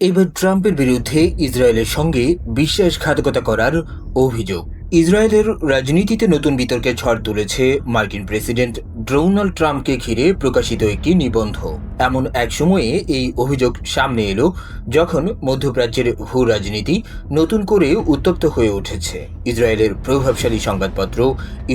এবার ট্রাম্পের বিরুদ্ধে ইসরায়েলের সঙ্গে বিশ্বাসঘাতকতা করার অভিযোগ। ইসরায়েলের রাজনীতিতে নতুন বিতর্কের ঝড় তুলেছে মার্কিন প্রেসিডেন্ট ডোনাল্ড ট্রাম্পকে ঘিরে প্রকাশিত একটি নিবন্ধ। এমন এক সময়ে এই অভিযোগ সামনে এলো যখন মধ্যপ্রাচ্যের ভূ রাজনীতি নতুন করে উত্তপ্ত হয়ে উঠেছে। ইসরায়েলের প্রভাবশালী সংবাদপত্র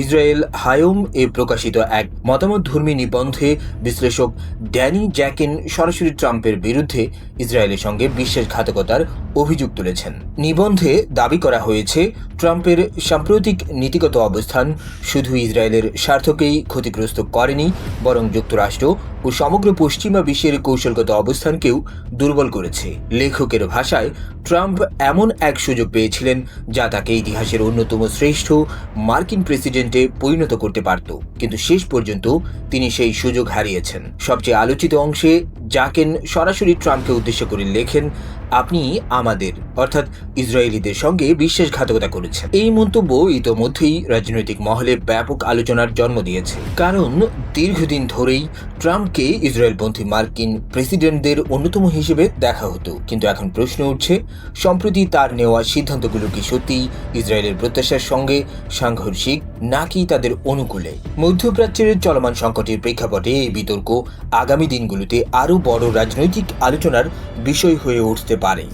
ইসরায়েল হায়োম এ প্রকাশিত এক মতামতধর্মী নিবন্ধে বিশ্লেষক ড্যানি জ্যাকেন সরাসরি ট্রাম্পের বিরুদ্ধে ইসরায়েলের সঙ্গে বিশ্বাসঘাতকতার অভিযোগ তুলেছেন। নিবন্ধে দাবি করা হয়েছে, ট্রাম্পের সাম্প্রতিক নীতিগত অবস্থান শুধু ইসরায়েলের স্বার্থকেই ক্ষতিগ্রস্ত করেনি, বরং যুক্তরাষ্ট্র ও সমগ্র পশ্চিমা বিশ্বের কৌশলগত অবস্থানকেও দুর্বল করেছে। লেখকের ভাষায়, ট্রাম্প এমন এক সুযোগ পেয়েছিলেন যা তাকে ইতিহাসের অন্যতম শ্রেষ্ঠ মার্কিন প্রেসিডেন্টে পরিণত করতে পারত, কিন্তু শেষ পর্যন্ত তিনি সেই সুযোগ হারিয়েছেন। সবচেয়ে আলোচিত অংশে জাকেন সরাসরি ট্রাম্পকে উদ্দেশ্য করে লেখেন, আপনি আমাদের অর্থাৎ ইসরায়েলিদের সঙ্গে বিশ্বাসঘাতকতা করেছেন। এই মন্তব্য ইতোমধ্যেই রাজনৈতিক মহলে ব্যাপক আলোচনার জন্ম দিয়েছে, কারণ দীর্ঘদিন ধরেই ট্রাম্পকে ইসরায়েলপন্থী মার্কিন প্রেসিডেন্টদের অন্যতম হিসেবে দেখা হতো। কিন্তু এখন প্রশ্ন উঠছে, সম্প্রতি তার নেওয়া সিদ্ধান্তগুলো কি সত্যিই ইসরায়েলের প্রত্যাশার সঙ্গে সাংঘর্ষিক নাকি তাদের অনুকূলে? মধ্যপ্রাচ্যের চলমান সংকটের প্রেক্ষাপটে এই বিতর্ক আগামী দিনগুলোতে আরও বড় রাজনৈতিক আলোচনার বিষয় হয়ে উঠতে পারে।